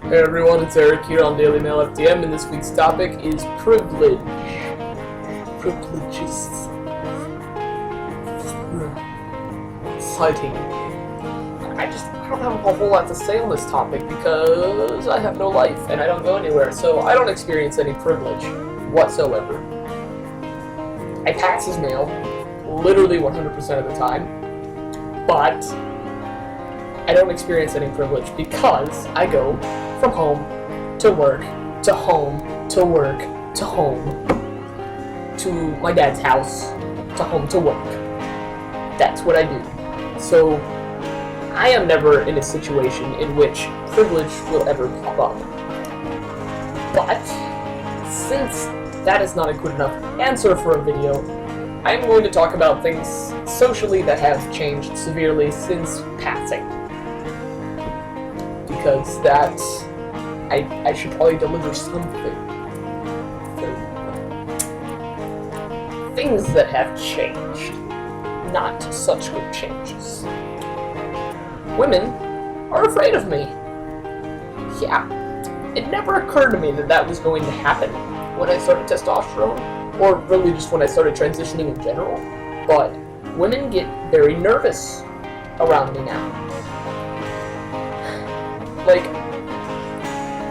Hey everyone, it's Eric here on Daily Mail FTM, and this week's topic is privilege. Privileges. Exciting. I don't have a whole lot to say on this topic because I have no life and I don't go anywhere, so I don't experience any privilege whatsoever. I pass as mail literally 100% of the time, but I don't experience any privilege because I go from home to work to home to work to home to my dad's house to home to work. That's what I do. So I am never in a situation in which privilege will ever pop up. But since that is not a good enough answer for a video, I'm going to talk about things socially that have changed severely since passing. Because I should probably deliver something. Things that have changed. Not such good changes. Women are afraid of me. Yeah, it never occurred to me that that was going to happen when I started testosterone, or really just when I started transitioning in general, but women get very nervous around me now. Like,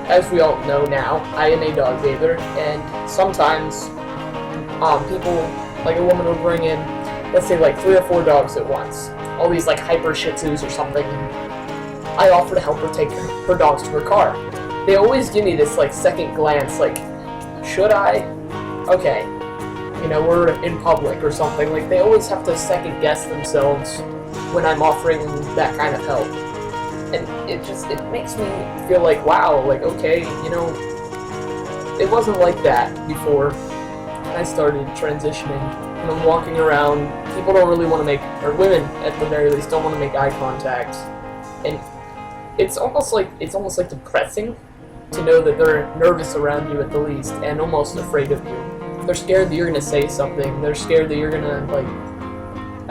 as we all know now, I am a dog bather, and sometimes people, like a woman will bring in, let's say like 3 or 4 dogs at once, all these like hyper shih tzus or something, and I offer to help her take her dogs to her car. They always give me this like second glance, like, should I? Okay, you know, we're in public or something, like they always have to second guess themselves when I'm offering that kind of help. And it makes me feel like, wow, like, okay, you know, it wasn't like that before I started transitioning. And I'm walking around, people don't really want to make, or women at the very least, don't want to make eye contact. And it's almost like depressing to know that they're nervous around you at the least, and almost afraid of you. They're scared that you're gonna say something. They're scared that you're gonna, like,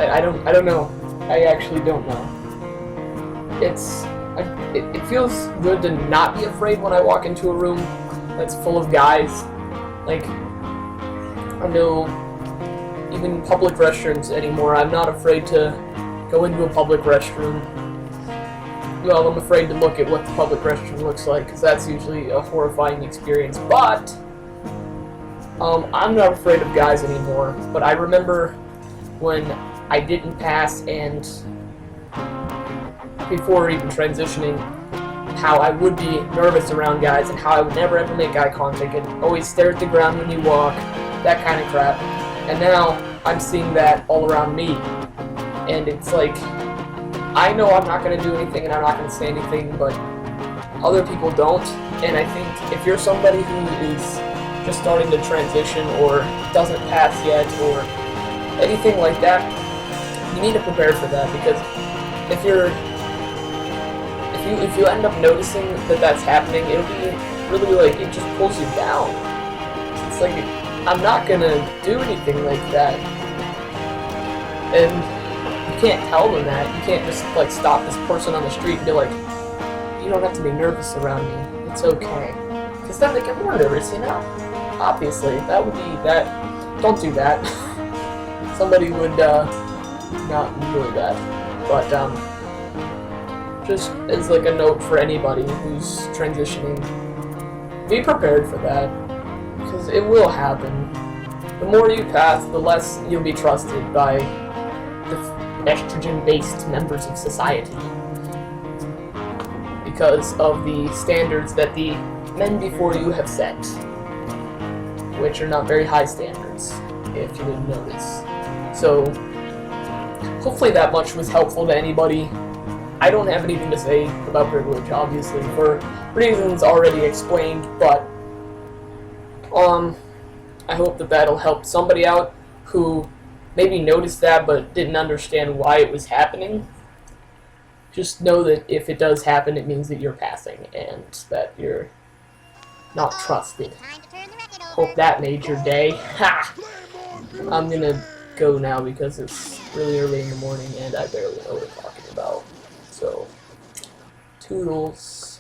I don't know. I actually don't know. It feels good to not be afraid when I walk into a room that's full of guys. Like, I know, even public restrooms anymore, I'm not afraid to go into a public restroom. Well, I'm afraid to look at what the public restroom looks like, because that's usually a horrifying experience. But I'm not afraid of guys anymore. But I remember when I didn't pass, and before even transitioning, how I would be nervous around guys and how I would never ever make eye contact and always stare at the ground when you walk, that kind of crap. And now I'm seeing that all around me, and it's like, I know I'm not going to do anything and I'm not going to say anything, but other people don't. And I think if you're somebody who is just starting to transition or doesn't pass yet or anything like that, you need to prepare for that, because if you end up noticing that that's happening, it'll be really, like, it just pulls you down. It's like, I'm not gonna do anything like that. And you can't tell them that. You can't just, like, stop this person on the street and be like, you don't have to be nervous around me. It's okay. Because then they get more nervous, you know? Obviously, that would be that. Don't do that. Somebody would, not enjoy that. But, just as like a note for anybody who's transitioning, be prepared for that, because it will happen. The more you pass, the less you'll be trusted by the estrogen-based members of society, because of the standards that the men before you have set, which are not very high standards, if you didn't notice. So, hopefully that much was helpful to anybody. I don't have anything to say about privilege, obviously, for reasons already explained, but I hope that that'll help somebody out who maybe noticed that but didn't understand why it was happening. Just know that if it does happen, it means that you're passing and that you're not trusted. Hope that made your day. Ha! I'm gonna go now because it's really early in the morning and I barely know what I'm talking about. So, toodles.